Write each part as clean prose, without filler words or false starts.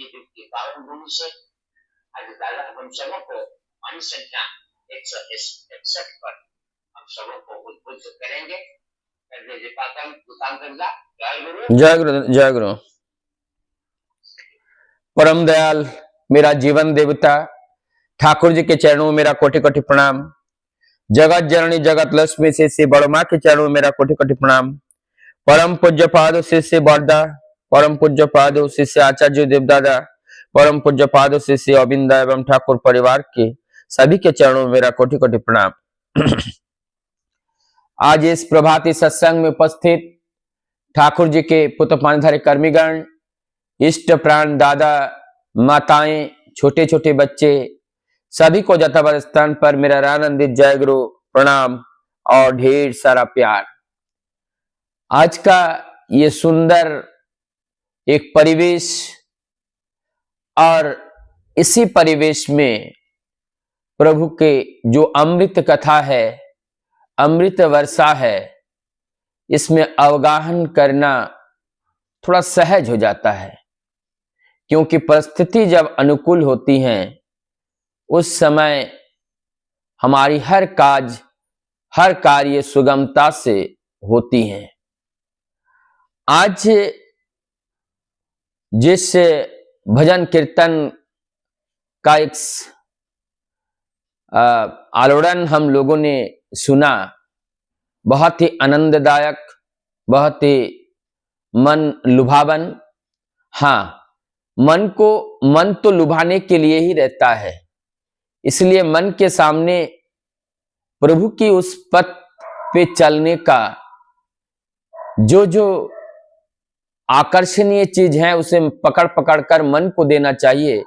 की पावन भूमि से आज दादा हम सबों को मान संख्या 161 पर हम सबों को उद्बुद्ध करेंगे। जय गुरु। जय गुरु। जय गुरु। परम दयाल मेरा जीवन देवता ठाकुर जी के चरणों में मेरा कोटि कोटि प्रणाम। जगत जननी जगत लक्ष्मी से बड़ माँ के चरणों में मेरा कोटि कोटि प्रणाम। परम पूज्य पाद शिष्य बरदा, परम पूज्य पाद शिष्य आचार्य देवदादा, परम पूज्य पाद शिष्य अविंदा एवं ठाकुर परिवार के सभी के चरणों में मेरा कोटि कोटि प्रणाम। आज इस प्रभाती सत्संग में उपस्थित ठाकुर जी के पुत्र पानधारी कर्मीगण, इष्ट प्राण दादा, माताएं, छोटे छोटे बच्चे, सभी को जथाबद्ध स्थान पर मेरा आनंदित जय गुरु प्रणाम और ढेर सारा प्यार। आज का ये सुंदर एक परिवेश और इसी परिवेश में प्रभु के जो अमृत कथा है, अमृत वर्षा है, इसमें अवगाहन करना थोड़ा सहज हो जाता है, क्योंकि परिस्थिति जब अनुकूल होती हैं उस समय हमारी हर कार्य सुगमता से होती हैं। आज जिस भजन कीर्तन का एक आलोड़न हम लोगों ने सुना, बहुत ही आनंददायक, बहुत ही मन लुभावन। हाँ, मन तो लुभाने के लिए ही रहता है, इसलिए मन के सामने प्रभु की उस पथ पे चलने का जो आकर्षणीय चीज है उसे पकड़ कर मन को देना चाहिए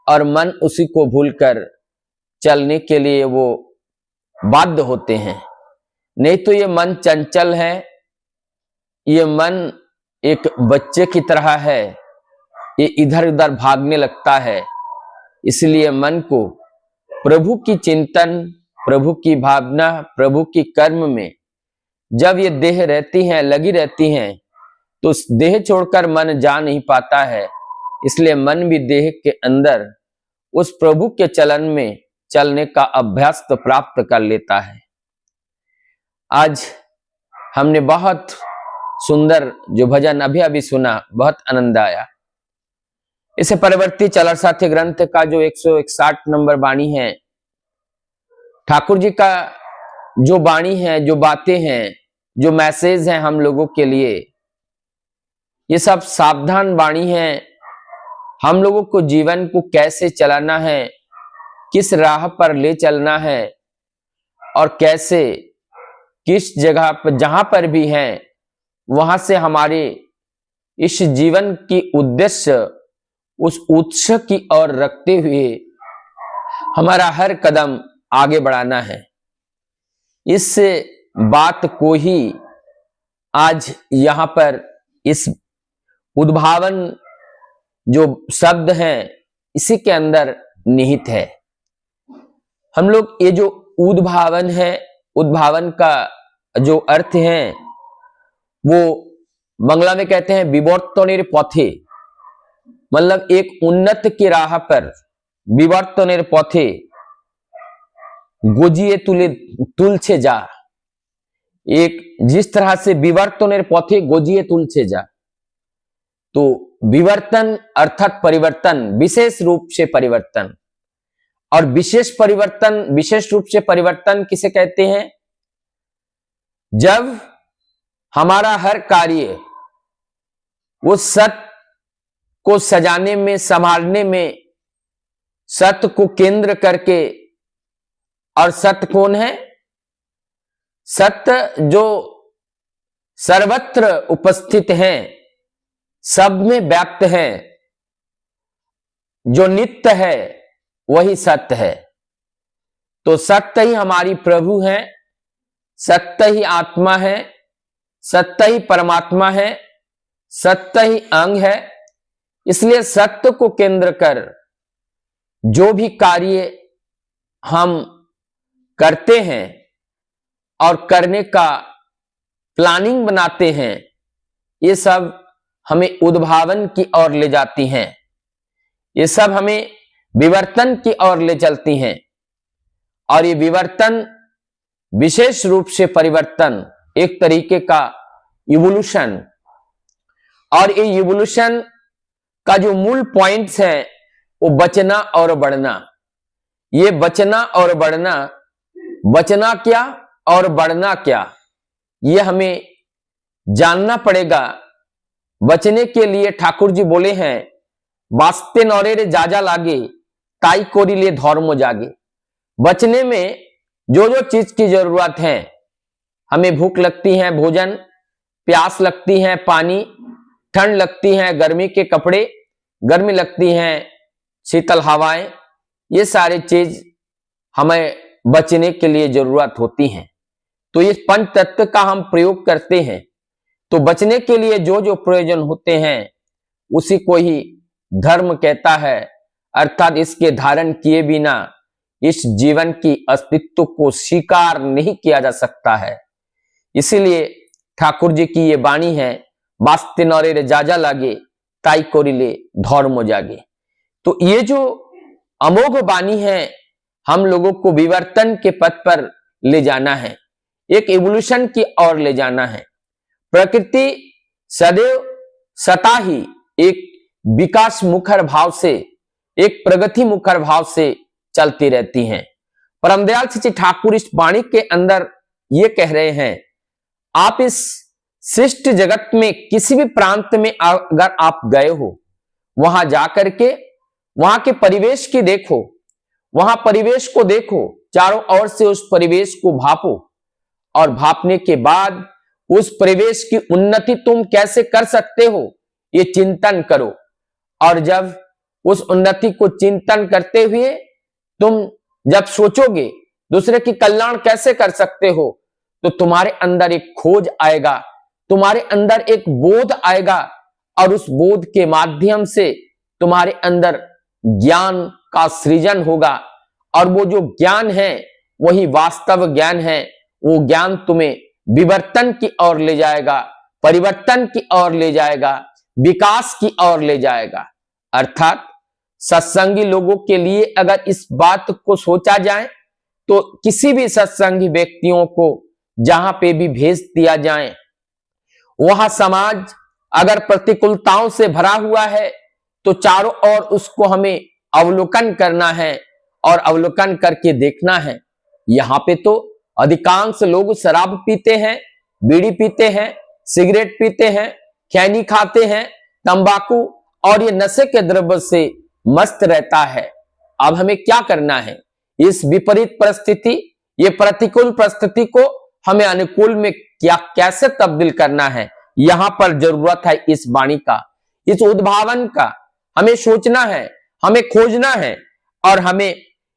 और मन उसी को भूलकर चलने के लिए वो बाध्य होते हैं। नहीं तो ये मन चंचल है, ये मन एक बच्चे की तरह है, ये इधर उधर भागने लगता है। इसलिए मन को प्रभु की चिंतन, प्रभु की भावना, प्रभु की कर्म में जब ये देह रहती हैं, लगी रहती हैं, तो उस देह छोड़कर मन जा नहीं पाता है। इसलिए मन भी देह के अंदर उस प्रभु के चलन में चलने का अभ्यास तो प्राप्त कर लेता है। आज हमने बहुत सुंदर जो भजन अभी अभी सुना, बहुत आनंद आया। इसे परवर्ती चलर साथी ग्रंथ का जो 161 नंबर वाणी है, ठाकुर जी का जो वाणी है, जो बातें हैं, जो मैसेज हैं हम लोगों के लिए, ये सब सावधान वाणी है। हम लोगों को जीवन को कैसे चलाना है, किस राह पर ले चलना है और कैसे किस जगह पर जहां पर भी हैं वहां से हमारे इस जीवन की उद्देश्य उस उद्देश्य की ओर रखते हुए हमारा हर कदम आगे बढ़ाना है। इस बात को ही आज यहां पर इस उद्भावन जो शब्द हैं इसी के अंदर निहित है। हम लोग ये जो उद्भावन है, उद्भावन का जो अर्थ है वो बांग्ला में कहते हैं विवर्तनेर पथे, मतलब एक उन्नत की राह पर, विवर्तनेर पथे गोजिए तुलछे जा। एक जिस तरह से विवर्तनेर पथे गोजिए तुलछे जा, तो विवर्तन अर्थात परिवर्तन, विशेष रूप से परिवर्तन, और विशेष परिवर्तन, विशेष रूप से परिवर्तन किसे कहते हैं? जब हमारा हर कार्य वो सत्य को सजाने में, संभालने में, सत्य को केंद्र करके, और सत्य कौन है? सत्य जो सर्वत्र उपस्थित है, सब में व्याप्त है, जो नित्य है, वही सत्य है। तो सत्य ही हमारी प्रभु है, सत्य ही आत्मा है, सत्य ही परमात्मा है, सत्य ही अंग है। इसलिए सत्य को केंद्र कर जो भी कार्य हम करते हैं और करने का प्लानिंग बनाते हैं, ये सब हमें उद्भावन की ओर ले जाती हैं। ये सब हमें विवर्तन की ओर ले चलती हैं। और ये विवर्तन विशेष रूप से परिवर्तन, एक तरीके का इवोल्यूशन, और ये इवोल्यूशन का जो मूल पॉइंट्स हैं वो बचना और बढ़ना। ये बचना और बढ़ना, बचना क्या और बढ़ना क्या, ये हमें जानना पड़ेगा। बचने के लिए ठाकुर जी बोले हैं, बास्ते नौरे रे जाजा लागे ताई कोरी ले धर्म जागे। बचने में जो जो चीज की जरूरत है, हमें भूख लगती है भोजन, प्यास लगती है पानी, ठंड लगती है गर्मी के कपड़े, गर्मी लगती है शीतल हवाएं, ये सारी चीज हमें बचने के लिए जरूरत होती हैं। तो इस पंच तत्व का हम प्रयोग करते हैं। तो बचने के लिए जो जो प्रयोजन होते हैं उसी को ही धर्म कहता है, अर्थात इसके धारण किए बिना इस जीवन की अस्तित्व को स्वीकार नहीं किया जा सकता है। इसीलिए ठाकुर जी की ये वाणी है, बास्ते नौरे रे जाजा लागे ताई कोरिले धर्म जागे। तो ये जो अमोघ वाणी है, हम लोगों को विवर्तन के पथ पर ले जाना है, एक इवोल्यूशन की ओर ले जाना है। प्रकृति सदैव सता ही एक विकास मुखर भाव से, एक प्रगति मुखर भाव से चलती रहती हैं। परमदयाल श्री ठाकुर इस वाणी के अंदर ये कह रहे हैं, आप इस सृष्टि जगत में किसी भी प्रांत में अगर आप गए हो, वहां जाकर के वहां के परिवेश की देखो, वहां परिवेश को देखो, चारों ओर से उस परिवेश को भापो, और भापने के बाद उस परिवेश की उन्नति तुम कैसे कर सकते हो ये चिंतन करो। और जब उस उन्नति को चिंतन करते हुए तुम जब सोचोगे दूसरे की कल्याण कैसे कर सकते हो, तो तुम्हारे अंदर एक खोज आएगा, तुम्हारे अंदर एक बोध आएगा, और उस बोध के माध्यम से तुम्हारे अंदर ज्ञान का सृजन होगा। और वो जो ज्ञान है वही वास्तव ज्ञान है। वो ज्ञान तुम्हें विवर्तन की ओर ले जाएगा, परिवर्तन की ओर ले जाएगा, विकास की ओर ले जाएगा। अर्थात सत्संगी लोगों के लिए अगर इस बात को सोचा जाए तो किसी भी सत्संगी व्यक्तियों को जहां पे भी भेज दिया जाए, वहां समाज अगर प्रतिकूलताओं से भरा हुआ है तो चारों ओर उसको हमें अवलोकन करना है और अवलोकन करके देखना है। यहां पे तो अधिकांश लोग शराब पीते हैं, बीड़ी पीते हैं, सिगरेट पीते हैं, खैनी खाते हैं, तंबाकू और ये नशे के द्रव्य से मस्त रहता है। अब हमें क्या करना है? इस विपरीत परिस्थिति, ये प्रतिकूल परिस्थिति को हमें अनुकूल में क्या कैसे तब्दील करना है, यहां पर जरूरत है इस वाणी का, इस उद्भावन का। हमें सोचना है, हमें खोजना है, और हमें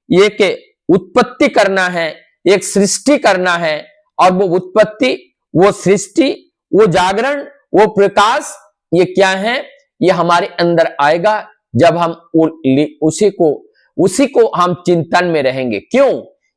ये के उत्पत्ति करना है, एक सृष्टि करना है। और वो उत्पत्ति, वो सृष्टि, वो जागरण, वो प्रकाश, ये क्या है? ये हमारे अंदर आएगा जब हम उसी को हम चिंतन में रहेंगे। क्यों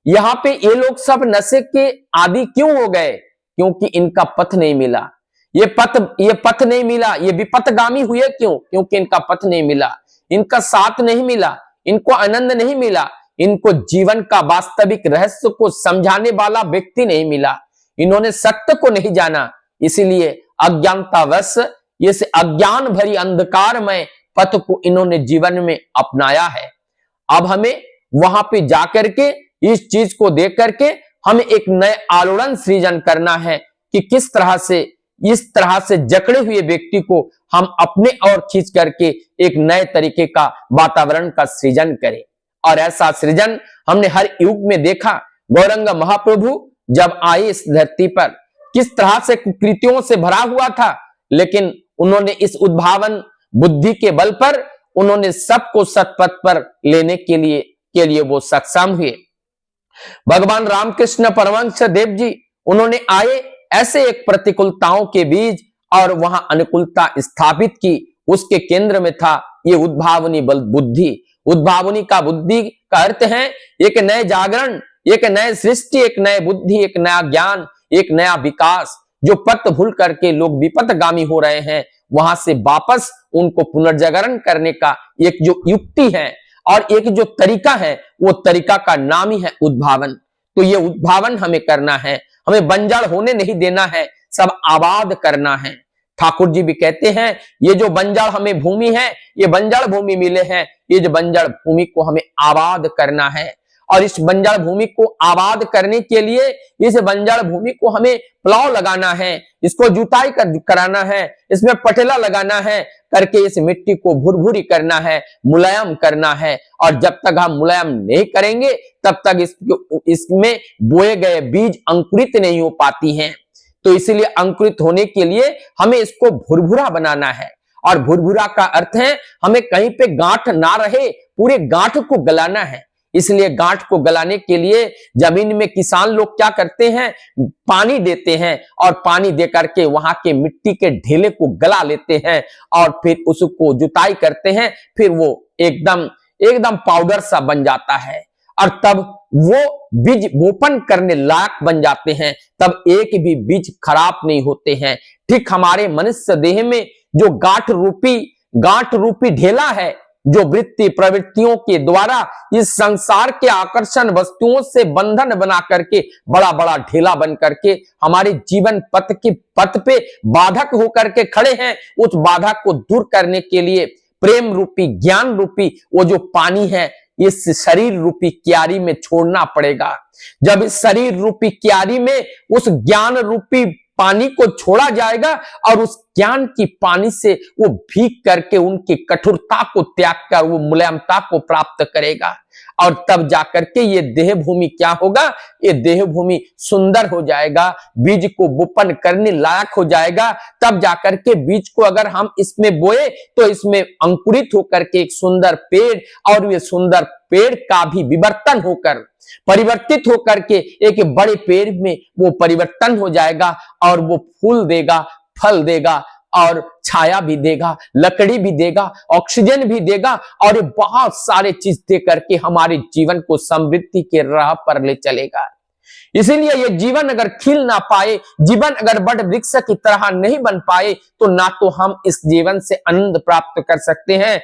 यहां पे ये लोग सब नशे के आदि क्यों हो गए? क्योंकि इनका पथ नहीं मिला। ये पथ नहीं मिला, ये विपथगामी हुए क्यों? क्योंकि इनका पथ नहीं मिला, इनका साथ नहीं मिला, इनको आनंद नहीं मिला, इनको जीवन का वास्तविक रहस्य को समझाने वाला व्यक्ति नहीं मिला, इन्होंने सत्य को नहीं जाना। इसीलिए अज्ञानतावश इस अज्ञान भरी अंधकारमय पथ को इन्होंने जीवन में अपनाया है। अब हमें वहां पे जाकर के इस चीज को देख करके हमें एक नए आलोड़न सृजन करना है कि किस तरह से इस तरह से जकड़े हुए व्यक्ति को हम अपने और खींच करके एक नए तरीके का वातावरण का सृजन करें। और ऐसा सृजन हमने हर युग में देखा। गौरंग महाप्रभु जब आए इस धरती पर किस तरह से कुकृतियों से भरा हुआ था, लेकिन उन्होंने इस उद्भावन बुद्धि के बल पर उन्होंने सबको सतपथ पर लेने के लिए वो सक्षम हुए। भगवान रामकृष्ण परमहंस देव जी उन्होंने आए ऐसे एक प्रतिकूलताओं के बीच और वहां अनुकूलता स्थापित की। उसके केंद्र में था ये उद्भावनी बल बुद्धि। उद्भावनी का बुद्धि का अर्थ है एक नए जागरण, एक नए सृष्टि, एक नए बुद्धि, एक नया ज्ञान, एक नया विकास। जो पथ भूल करके लोग विपथगामी हो रहे हैं वहां से वापस उनको पुनर्जागरण करने का एक जो युक्ति है और एक जो तरीका है, वो तरीका का नाम ही है उद्भावन। तो ये उद्भावन हमें करना है, हमें बंजर होने नहीं देना है, सब आबाद करना है। ठाकुर जी भी कहते हैं ये जो बंजर हमें भूमि है, ये बंजर भूमि मिले हैं, ये जो बंजर भूमि को हमें आबाद करना है। और इस बंजर भूमि को आबाद करने के लिए इस बंजर भूमि को हमें प्लाव लगाना है, इसको जुताई कराना है, इसमें पटेला लगाना है, करके इस मिट्टी को भुरभुरी करना है, मुलायम करना है। और जब तक हम मुलायम नहीं करेंगे तब तक इसमें बोए गए बीज अंकुरित नहीं हो पाती हैं। तो इसीलिए अंकुरित होने के लिए हमें इसको भुरभुरा बनाना है। और भुरभुरा का अर्थ है हमें कहीं पे गांठ ना रहे, पूरे गांठ को गलाना है। इसलिए गांठ को गलाने के लिए जमीन में किसान लोग क्या करते हैं, पानी देते हैं और पानी दे करके वहां के मिट्टी के ढेले को गला लेते हैं और फिर उसको जुताई करते हैं, फिर वो एकदम पाउडर सा बन जाता है और तब वो बीज बोपन करने लायक बन जाते हैं। तब एक भी बीज खराब नहीं होते हैं। ठीक हमारे मनुष्य देह में जो गांठ रूपी ढेला है, जो वृत्ति प्रवृत्तियों के द्वारा इस संसार के आकर्षण वस्तुओं से बंधन बना करके बड़ा बड़ा ढेला बन करके हमारे जीवन पथ पे बाधक होकर के खड़े हैं, उस बाधा को दूर करने के लिए प्रेम रूपी ज्ञान रूपी वो जो पानी है इस शरीर रूपी क्यारी में छोड़ना पड़ेगा। जब इस शरीर रूपी क्यारी में उस ज्ञान रूपी पानी को छोड़ा जाएगा और उस ज्ञान की पानी से वो भीग करके उनकी कठोरता को त्याग कर वो मुलायमता को प्राप्त करेगा। और तब जाकर के ये देह भूमि क्या होगा, ये देह भूमि सुंदर हो जाएगा, बीज को बोपन करने लायक हो जाएगा। तब जाकर के बीज को अगर हम इसमें बोए तो इसमें अंकुरित होकर के एक सुंदर पेड़, और ये सुंदर पेड़ का भी विवर्तन होकर परिवर्तित होकर के एक बड़े पेड़ में वो परिवर्तन हो जाएगा और वो फूल देगा, फल देगा और छाया भी देगा, लकड़ी भी देगा, ऑक्सीजन भी देगा और ये बहुत सारे चीज दे करके हमारे जीवन को समृद्धि के राह पर ले चलेगा। इसीलिए ये जीवन अगर खिल ना पाए, जीवन अगर बड़ वृक्ष की तरह नहीं बन पाए, तो ना तो हम इस जीवन से आनंद प्राप्त कर सकते हैं,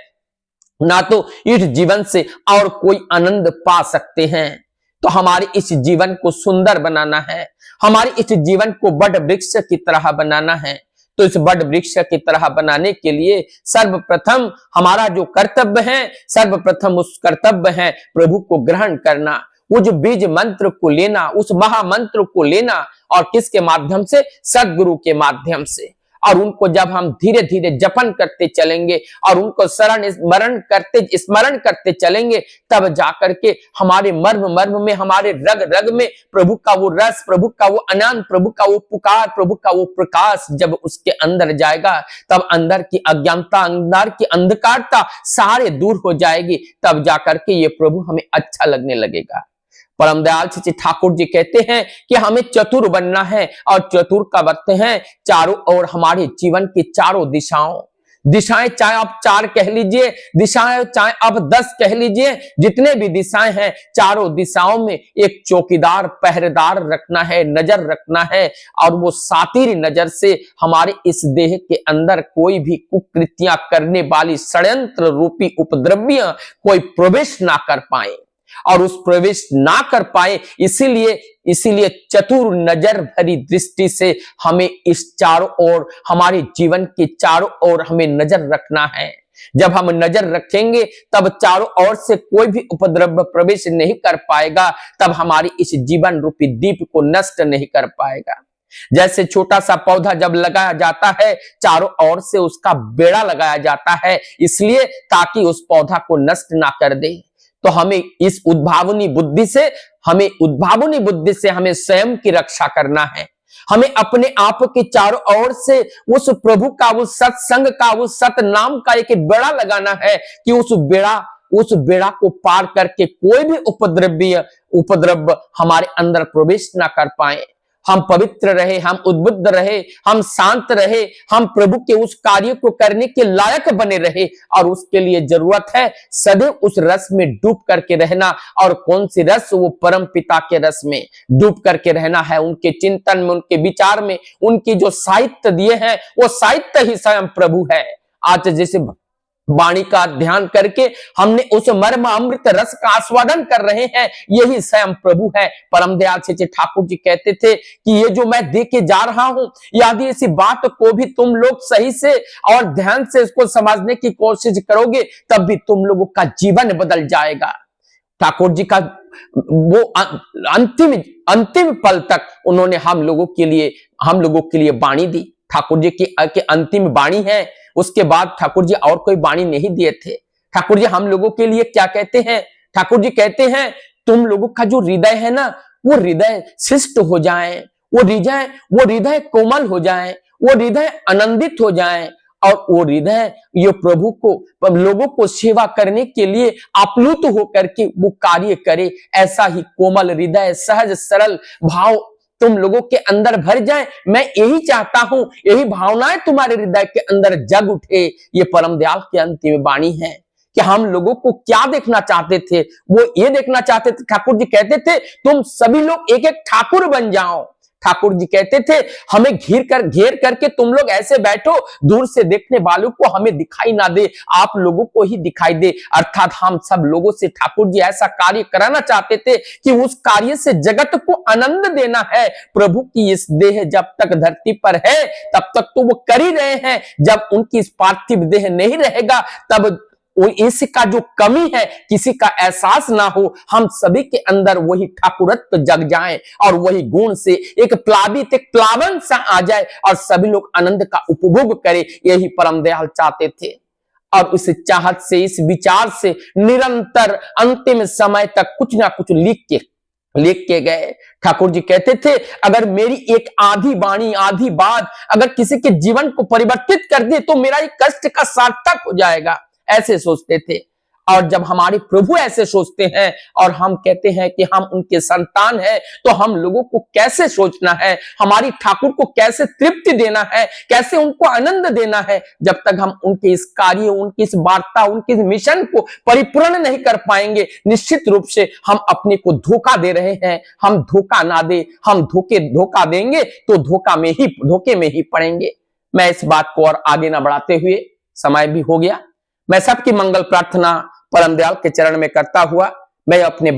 ना तो इस जीवन से और कोई आनंद पा सकते हैं। तो हमारे इस जीवन को सुंदर बनाना है, हमारे इस जीवन को बड़ वृक्ष की तरह बनाना है। तो इस बड़ वृक्ष की तरह बनाने के लिए सर्वप्रथम हमारा जो कर्तव्य है, सर्वप्रथम उस कर्तव्य है प्रभु को ग्रहण करना, वो जो बीज मंत्र को लेना, उस महामंत्र को लेना। और किसके माध्यम से, सद्गुरु के माध्यम से। और उनको जब हम धीरे धीरे जपन करते चलेंगे और उनको स्मरण करते चलेंगे, तब जाकर के हमारे मर्म में, हमारे रग रग में प्रभु का वो रस, प्रभु का वो आनंद, प्रभु का वो पुकार, प्रभु का वो प्रकाश जब उसके अंदर जाएगा, तब अंदर की अज्ञानता, अंदर की अंधकारता सारे दूर हो जाएगी। तब जाकर के ये प्रभु हमें अच्छा लगने लगेगा। परम दयाल श्री ठाकुर जी कहते हैं कि हमें चतुर बनना है, और चतुर का अर्थ है चारों ओर हमारे जीवन की चारों दिशाएं, चाहे आप 4 कह लीजिए दिशाएं, चाहे आप 10 कह लीजिए, जितने भी दिशाएं हैं, चारों दिशाओं में एक चौकीदार, पहरेदार रखना है, नजर रखना है। और वो सातिर नजर से हमारे इस देह के अंदर कोई भी कुकृतियां करने वाली षड्यंत्र रूपी उपद्रव्य कोई प्रवेश ना कर पाए, और उस प्रवेश ना कर पाए, इसीलिए चतुर नजर भरी दृष्टि से हमें इस चारों ओर, हमारे जीवन के चारों ओर हमें नजर रखना है। जब हम नजर रखेंगे तब चारों ओर से कोई भी उपद्रव प्रवेश नहीं कर पाएगा, तब हमारी इस जीवन रूपी दीप को नष्ट नहीं कर पाएगा। जैसे छोटा सा पौधा जब लगाया जाता है, चारों ओर से उसका बेड़ा लगाया जाता है, इसलिए ताकि उस पौधा को नष्ट ना कर दे। तो हमें इस उद्भावनी बुद्धि से हमें स्वयं की रक्षा करना है। हमें अपने आप के चारों ओर से उस प्रभु का, उस सत्संग का, उस सतनाम का एक बेड़ा लगाना है कि उस बेड़ा को पार करके कोई भी उपद्रव हमारे अंदर प्रवेश ना कर पाए। हम पवित्र रहे, हम उद्बुद्ध रहे, हम शांत रहे, हम प्रभु के उस कार्य को करने के लायक बने रहे। और उसके लिए जरूरत है सदैव उस रस में डूब करके रहना। और कौन सी रस? वो परम पिता के रस में डूब करके रहना है, उनके चिंतन में, उनके विचार में। उनकी जो साहित्य दिए हैं वो साहित्य ही स्वयं प्रभु है। आज जैसे वाणी का ध्यान करके हमने उस मर्म अमृत रस का आस्वादन कर रहे हैं, यही स्वयं प्रभु है। परम दयाल श्री ठाकुर जी कहते थे कि ये जो मैं दे के जा रहा हूं, यदि इसी बात को भी तुम लोग सही से और ध्यान से इसको समझने की कोशिश करोगे, तब भी तुम लोगों का जीवन बदल जाएगा। ठाकुर जी का वो अंतिम पल तक उन्होंने हम लोगों के लिए वाणी दी। ठाकुर जी की अंतिम वाणी है, उसके बाद ठाकुर जी और कोई वाणी नहीं दिए थे। ठाकुर जी हम लोगों के लिए क्या कहते हैं? ठाकुर जी कहते हैं तुम लोगों का जो हृदय है ना, वो हृदय शिष्ट हो जाए, वो हृदय कोमल हो जाए, वो हृदय आनंदित हो जाए, और वो हृदय ये प्रभु को, लोगों को सेवा करने के लिए आप्लुत होकर के वो कार्य करे। ऐसा ही कोमल हृदय, सहज सरल भाव तुम लोगों के अंदर भर जाए। मैं यही चाहता हूं, यही भावनाएं तुम्हारे हृदय के अंदर जग उठे। ये परम दयाल की अंतिम वाणी है कि हम लोगों को क्या देखना चाहते थे? वो ये देखना चाहते थे, ठाकुर जी कहते थे तुम सभी लोग एक एक ठाकुर बन जाओ। ठाकुर जी कहते थे हमें घेर करके तुम लोग ऐसे बैठो, दूर से देखने वालों को हमें दिखाई ना दे, आप लोगों को ही दिखाई दे। अर्थात हम सब लोगों से ठाकुर जी ऐसा कार्य कराना चाहते थे कि उस कार्य से जगत को आनंद देना है। प्रभु की इस देह जब तक धरती पर है तब तक तो वो कर ही रहे हैं। जब उनकी इस पार्थिव देह नहीं रहेगा तब इसका जो कमी है किसी का एहसास ना हो, हम सभी के अंदर वही ठाकुरत्व जग जाए और वही गुण से एक प्लावित, एक प्लावन सा आ जाए और सभी लोग आनंद का उपभोग करें। यही परम दयाल चाहते थे। और इस चाहत से, इस विचार से निरंतर अंतिम समय तक कुछ ना कुछ लिख के गए। ठाकुर जी कहते थे अगर मेरी एक आधी वाणी, आधी बात अगर किसी के जीवन को परिवर्तित कर दे तो मेरा ये कष्ट का सार्थक हो जाएगा, ऐसे सोचते थे। और जब हमारे प्रभु ऐसे सोचते हैं और हम कहते हैं कि हम उनके संतान हैं, तो हम लोगों को कैसे सोचना है, हमारी ठाकुर को कैसे तृप्ति देना है, कैसे उनको आनंद देना है। जब तक हम उनके इस कार्य, उनकी इस वार्ता, उनके इस मिशन को परिपूर्ण नहीं कर पाएंगे, निश्चित रूप से हम अपने को धोखा दे रहे हैं। हम धोखा ना दे, हम धोखा देंगे तो धोखे में ही पड़ेंगे। मैं इस बात को और आगे ना बढ़ाते हुए, समय भी हो गया, मैं सबकी मंगल प्रार्थना परम दयाल के चरण में करता हुआ मैं अपने